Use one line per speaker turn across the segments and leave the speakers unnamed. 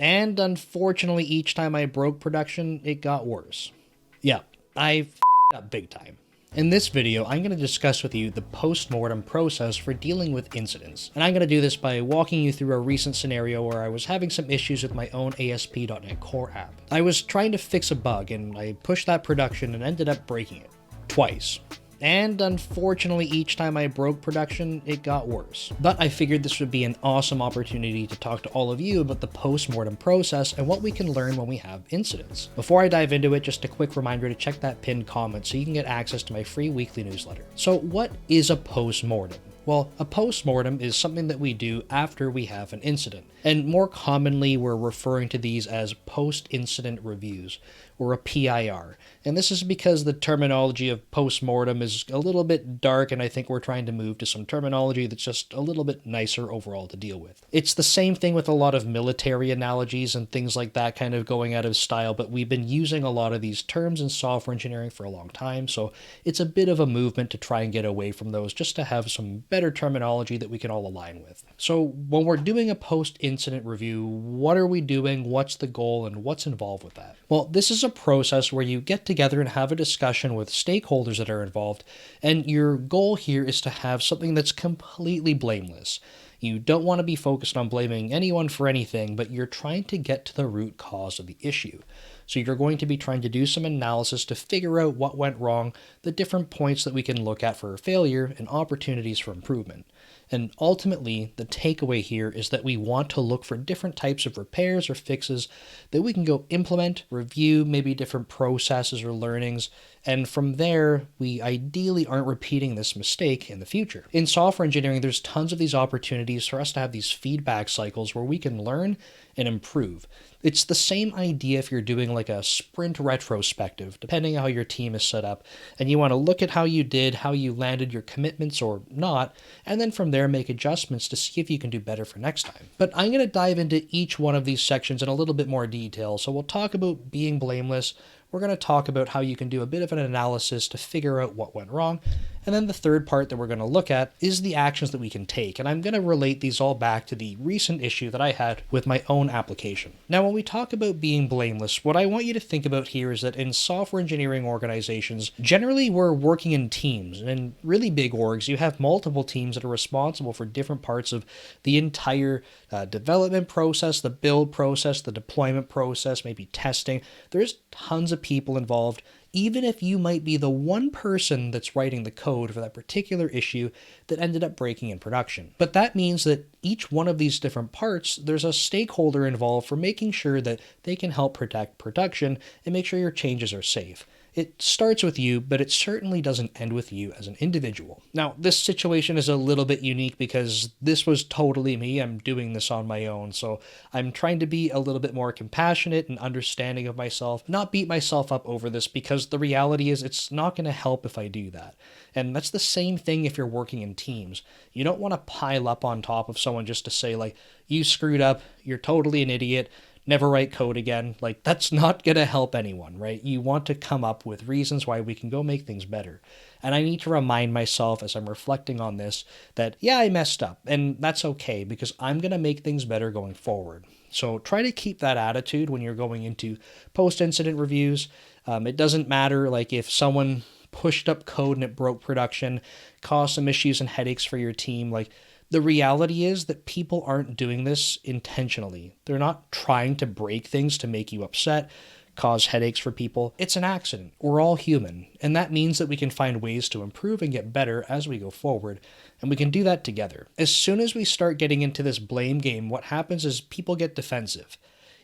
And unfortunately, each time I broke production, it got worse. Yeah, I up big time. In this video, I'm going to discuss with you the post-mortem process for dealing with incidents. And I'm going to do this by walking you through a recent scenario where I was having some issues with my own ASP.NET Core app. I was trying to fix a bug and I pushed that production and ended up breaking it. Twice. And unfortunately, each time I broke production, it got worse. But I figured this would be an awesome opportunity to talk to all of you about the post-mortem process and what we can learn when we have incidents. Before I dive into it, just a quick reminder to check that pinned comment so you can get access to my free weekly newsletter. So what is a post-mortem? Well, a post-mortem is something that we do after we have an incident, and more commonly we're referring to these as post-incident reviews, or a PIR. And this is because the terminology of post-mortem is a little bit dark, and I think we're trying to move to some terminology that's just a little bit nicer overall to deal with. It's the same thing with a lot of military analogies and things like that kind of going out of style, but we've been using a lot of these terms in software engineering for a long time, so it's a bit of a movement to try and get away from those just to have some better terminology that we can all align with. So when we're doing a post-incident review, what are we doing, what's the goal, and what's involved with that? Well, this is a process where you get together and have a discussion with stakeholders that are involved, and your goal here is to have something that's completely blameless. You don't want to be focused on blaming anyone for anything, but you're trying to get to the root cause of the issue. So you're going to be trying to do some analysis to figure out what went wrong, the different points that we can look at for failure, and opportunities for improvement. And ultimately, the takeaway here is that we want to look for different types of repairs or fixes that we can go implement, review, maybe different processes or learnings, and from there, we ideally aren't repeating this mistake in the future. In software engineering, there's tons of these opportunities for us to have these feedback cycles where we can learn and improve. It's the same idea if you're doing like a sprint retrospective, depending on how your team is set up, and you want to look at how you did, how you landed your commitments or not, and then from there make adjustments to see if you can do better for next time. But I'm going to dive into each one of these sections in a little bit more detail, so we'll talk about being blameless. We're going to talk about how you can do a bit of an analysis to figure out what went wrong. And then the third part that we're going to look at is the actions that we can take. And I'm going to relate these all back to the recent issue that I had with my own application. Now, when we talk about being blameless, what I want you to think about here is that in software engineering organizations, generally we're working in teams. And in really big orgs, you have multiple teams that are responsible for different parts of the entire development process, the build process, the deployment process, maybe testing. There's tons of people involved, even if you might be the one person that's writing the code for that particular issue that ended up breaking in production. But that means that each one of these different parts, there's a stakeholder involved for making sure that they can help protect production and make sure your changes are safe. It starts with you, but it certainly doesn't end with you as an individual. Now, this situation is a little bit unique because this was totally me. I'm doing this on my own, so I'm trying to be a little bit more compassionate and understanding of myself, not beat myself up over this, because the reality is it's not going to help if I do that. And that's the same thing if you're working in teams. You don't want to pile up on top of someone just to say, like, you screwed up, you're totally an idiot, never write code again. Like, that's not going to help anyone, right? You want to come up with reasons why we can go make things better. And I need to remind myself as I'm reflecting on this that, yeah, I messed up, and that's okay because I'm going to make things better going forward. So try to keep that attitude when you're going into post-incident reviews. It doesn't matter, like, if someone pushed up code and it broke production, caused some issues and headaches for your team, like, the reality is that people aren't doing this intentionally. They're not trying to break things to make you upset, cause headaches for people. It's an accident. We're all human. And that means that we can find ways to improve and get better as we go forward. And we can do that together. As soon as we start getting into this blame game, what happens is people get defensive.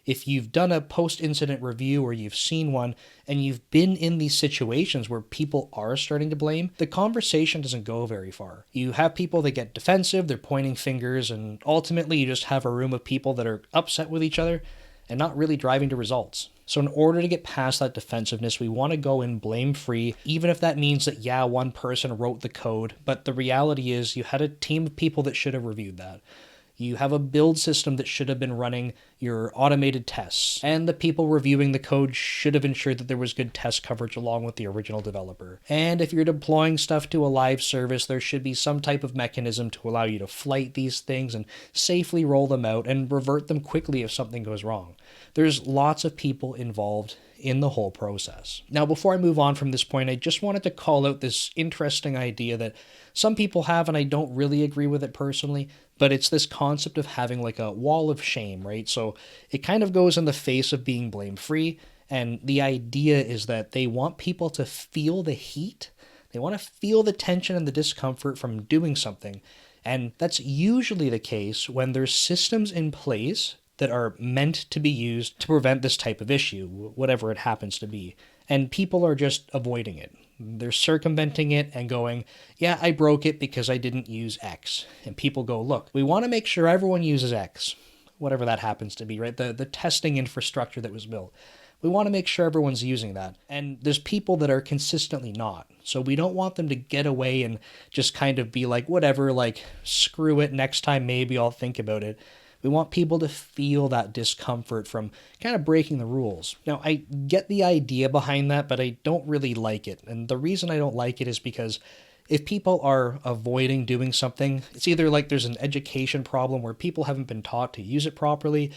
If you've done a post-incident review or you've seen one and you've been in these situations where people are starting to blame, the conversation doesn't go very far. You have people that get defensive, they're pointing fingers, and ultimately you just have a room of people that are upset with each other and not really driving to results. So in order to get past that defensiveness, we want to go in blame-free, even if that means that, yeah, one person wrote the code, but the reality is you had a team of people that should have reviewed that. You have a build system that should have been running your automated tests, and the people reviewing the code should have ensured that there was good test coverage along with the original developer. And if you're deploying stuff to a live service, there should be some type of mechanism to allow you to flight these things and safely roll them out and revert them quickly if something goes wrong. There's lots of people involved in the whole process. Now, before I move on from this point, I just wanted to call out this interesting idea that some people have, and I don't really agree with it personally, but it's this concept of having like a wall of shame, right? So it kind of goes in the face of being blame-free, and the idea is that they want people to feel the heat. They want to feel the tension and the discomfort from doing something, and that's usually the case when there's systems in place that are meant to be used to prevent this type of issue, whatever it happens to be. And people are just avoiding it. They're circumventing it and going, yeah, I broke it because I didn't use X. And people go, look, we want to make sure everyone uses X, whatever that happens to be, right? The testing infrastructure that was built. We want to make sure everyone's using that. And there's people that are consistently not. So we don't want them to get away and just kind of be like, whatever, like, screw it, next time maybe I'll think about it. We want people to feel that discomfort from kind of breaking the rules. Now, I get the idea behind that, but I don't really like it. And the reason I don't like it is because if people are avoiding doing something, it's either like there's an education problem where people haven't been taught to use it properly,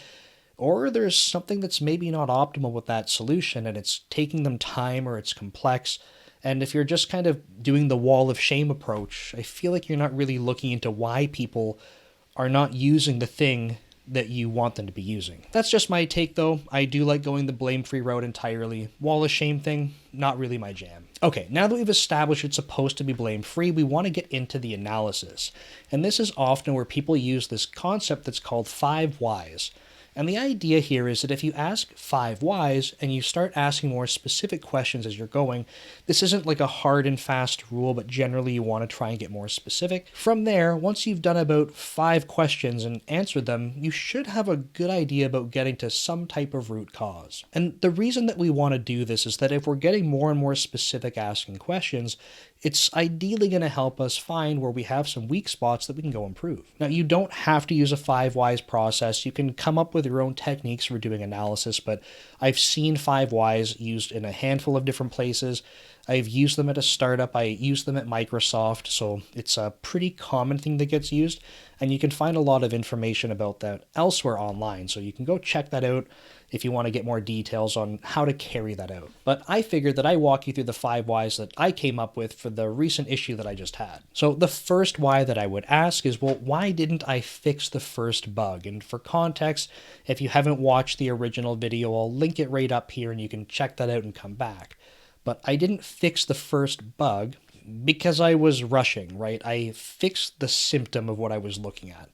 or there's something that's maybe not optimal with that solution and it's taking them time or it's complex. And if you're just kind of doing the wall of shame approach, I feel like you're not really looking into why people are not using the thing that you want them to be using. That's just my take though. I do like going the blame-free route entirely. Wall of shame thing, not really my jam. Okay, now that we've established it's supposed to be blame-free, we want to get into the analysis. And this is often where people use this concept that's called 5 whys. And the idea here is that if you ask 5 whys and you start asking more specific questions as you're going, this isn't like a hard and fast rule, but generally you want to try and get more specific. From there, once you've done about 5 questions and answered them, you should have a good idea about getting to some type of root cause. And the reason that we want to do this is that if we're getting more and more specific asking questions, it's ideally going to help us find where we have some weak spots that we can go improve. Now, you don't have to use a 5 whys process. You can come up with your own techniques for doing analysis, but I've seen 5 whys used in a handful of different places. I've used them at a startup. I used them at Microsoft, so it's a pretty common thing that gets used, and you can find a lot of information about that elsewhere online, so you can go check that out if you want to get more details on how to carry that out. But I figured that I walk you through the 5 whys that I came up with for the recent issue that I just had. So the first why that I would ask is, well, why didn't I fix the first bug? And for context, if you haven't watched the original video, I'll link it right up here and you can check that out and come back. But I didn't fix the first bug because I was rushing, right? I fixed the symptom of what I was looking at.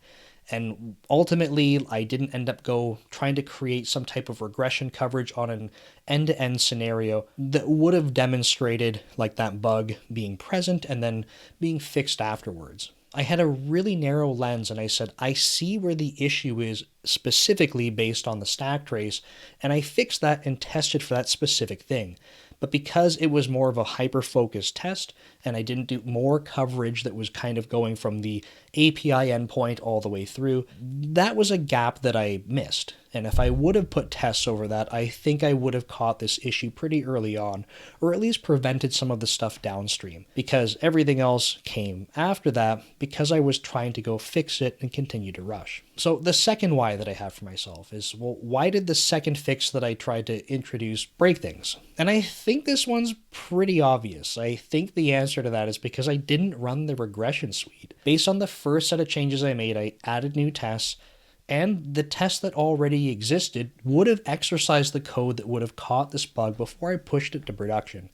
And ultimately, I didn't end up trying to create some type of regression coverage on an end-to-end scenario that would have demonstrated like that bug being present and then being fixed afterwards. I had a really narrow lens and I said, I see where the issue is specifically based on the stack trace, and I fixed that and tested for that specific thing. But because it was more of a hyper-focused test, and I didn't do more coverage that was kind of going from the API endpoint all the way through, that was a gap that I missed. And if I would have put tests over that, I think I would have caught this issue pretty early on, or at least prevented some of the stuff downstream, because everything else came after that because I was trying to go fix it and continue to rush. So the second why that I have for myself is, well, why did the second fix that I tried to introduce break things? And I think this one's pretty obvious. I think the answer to that is because I didn't run the regression suite. Based on the first set of changes I made, I added new tests, and the test that already existed would have exercised the code that would have caught this bug before I pushed it to production.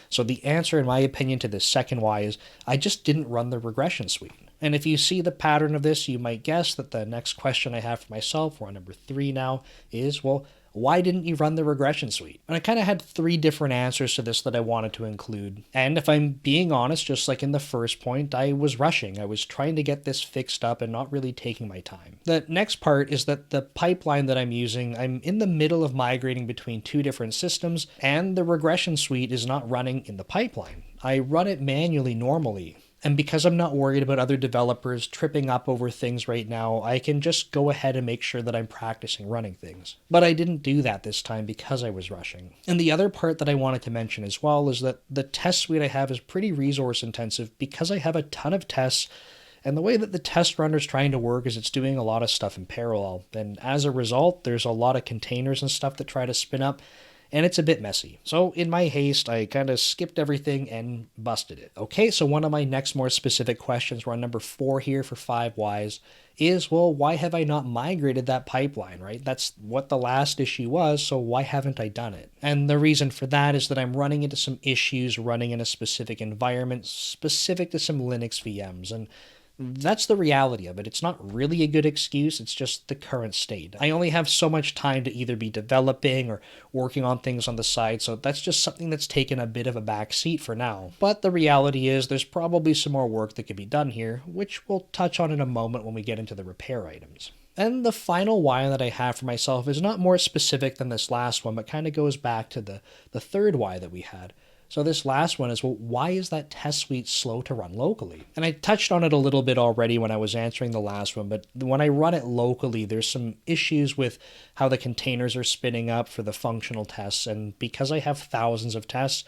So the answer, in my opinion, to this second why is I just didn't run the regression suite. And if you see the pattern of this, you might guess that the next question I have for myself, we're on number 3 now, is, well, why didn't you run the regression suite? And I kind of had 3 different answers to this that I wanted to include. And if I'm being honest, just like in the first point, I was rushing. I was trying to get this fixed up and not really taking my time. The next part is that the pipeline that I'm using, I'm in the middle of migrating between 2 different systems, and the regression suite is not running in the pipeline. I run it manually normally. And because I'm not worried about other developers tripping up over things right now, I can just go ahead and make sure that I'm practicing running things. But I didn't do that this time because I was rushing. And the other part that I wanted to mention as well is that the test suite I have is pretty resource intensive because I have a ton of tests. And the way that the test runner is trying to work is it's doing a lot of stuff in parallel. And as a result, there's a lot of containers and stuff that try to spin up, and it's a bit messy. So in my haste, I kind of skipped everything and busted it. Okay, so one of my next more specific questions, we're on number 4 here for 5 whys, is, well, why have I not migrated that pipeline, right? That's what the last issue was, so why haven't I done it? And the reason for that is that I'm running into some issues running in a specific environment, specific to some Linux VMs, and that's the reality of it. It's not really a good excuse, it's just the current state. I only have so much time to either be developing or working on things on the side, so that's just something that's taken a bit of a back seat for now. But the reality is there's probably some more work that can be done here, which we'll touch on in a moment when we get into the repair items. And the final why that I have for myself is not more specific than this last one, but kind of goes back to the third why that we had. So this last one is, well, why is that test suite slow to run locally? And I touched on it a little bit already when I was answering the last one, but when I run it locally, there's some issues with how the containers are spinning up for the functional tests. And because I have thousands of tests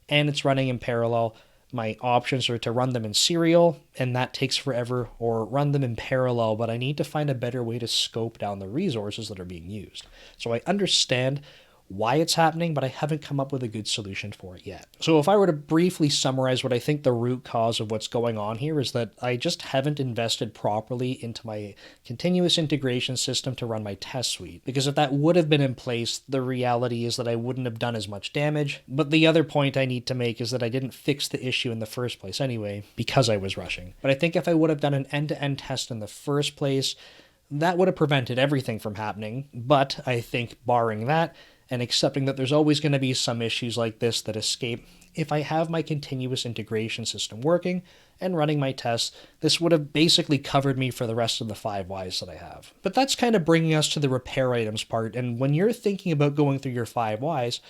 and it's running in parallel, my options are to run them in serial, and that takes forever, or run them in parallel, but I need to find a better way to scope down the resources that are being used. So I understand why it's happening, but I haven't come up with a good solution for it yet. So if I were to briefly summarize what I think the root cause of what's going on here is that I just haven't invested properly into my continuous integration system to run my test suite. Because if that would have been in place, the reality is that I wouldn't have done as much damage. But the other point I need to make is that I didn't fix the issue in the first place anyway, because I was rushing. But I think if I would have done an end-to-end test in the first place, that would have prevented everything from happening. But I think barring that, and accepting that there's always going to be some issues like this that escape, if I have my continuous integration system working and running my tests, this would have basically covered me for the rest of the 5 whys that I have. But that's kind of bringing us to the repair items part, and when you're thinking about going through your 5 whys,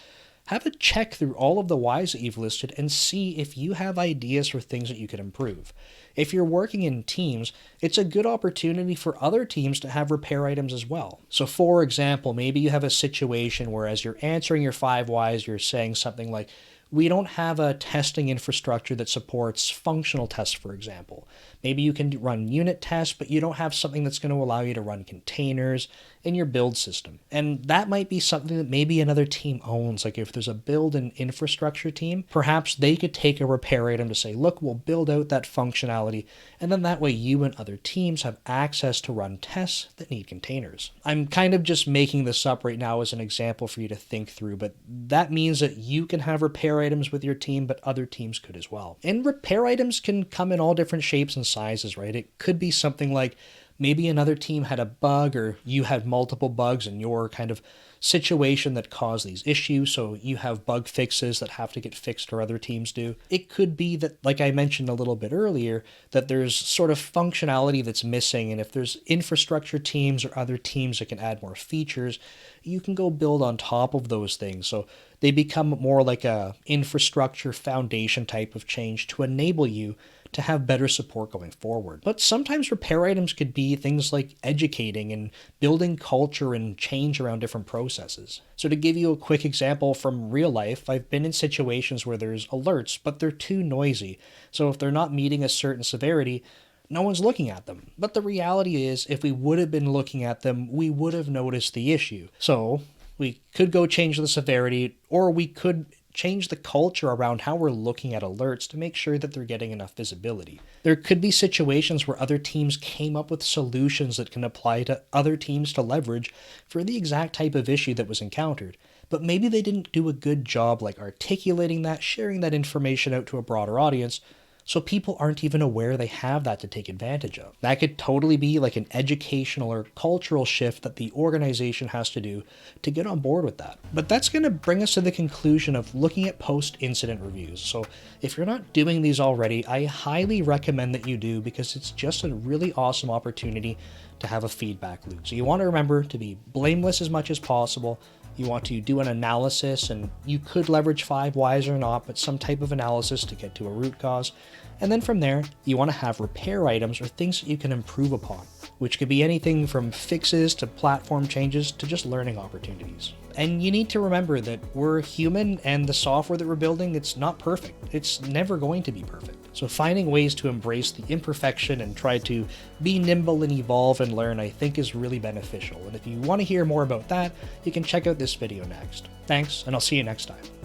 have a check through all of the whys that you've listed and see if you have ideas for things that you could improve. If you're working in teams, it's a good opportunity for other teams to have repair items as well. So for example, maybe you have a situation where as you're answering your 5 whys, you're saying something like, we don't have a testing infrastructure that supports functional tests, for example. Maybe you can run unit tests, but you don't have something that's going to allow you to run containers in your build system. And that might be something that maybe another team owns. Like if there's a build and infrastructure team, perhaps they could take a repair item to say, look, we'll build out that functionality, and then that way you and other teams have access to run tests that need containers. I'm kind of just making this up right now as an example for you to think through, but that means that you can have repair items with your team, but other teams could as well. And repair items can come in all different shapes and sizes, right? It could be something like maybe another team had a bug, or you had multiple bugs in your kind of situation that caused these issues, so you have bug fixes that have to get fixed or other teams do. It could be that, like I mentioned a little bit earlier, that there's sort of functionality that's missing, and if there's infrastructure teams or other teams that can add more features, you can go build on top of those things. So they become more like a infrastructure foundation type of change to enable you to have better support going forward. But sometimes repair items could be things like educating and building culture and change around different processes. So to give you a quick example from real life, I've been in situations where there's alerts, but they're too noisy. So if they're not meeting a certain severity, no one's looking at them. But the reality is, if we would have been looking at them, we would have noticed the issue. So we could go change the severity, or we could change the culture around how we're looking at alerts to make sure that they're getting enough visibility. There could be situations where other teams came up with solutions that can apply to other teams to leverage for the exact type of issue that was encountered. But maybe they didn't do a good job like articulating that, sharing that information out to a broader audience, so people aren't even aware they have that to take advantage of. That could totally be like an educational or cultural shift that the organization has to do to get on board with that. But that's going to bring us to the conclusion of looking at post-incident reviews. So if you're not doing these already, I highly recommend that you do, because it's just a really awesome opportunity to have a feedback loop. So you want to remember to be blameless as much as possible, You want to do an analysis, and you could leverage 5 whys or not, but some type of analysis to get to a root cause. And then from there, you want to have repair items or things that you can improve upon, which could be anything from fixes to platform changes to just learning opportunities. And you need to remember that we're human, and the software that we're building, it's not perfect. It's never going to be perfect. So finding ways to embrace the imperfection and try to be nimble and evolve and learn, I think, is really beneficial. And if you want to hear more about that, you can check out this video next. Thanks, and I'll see you next time.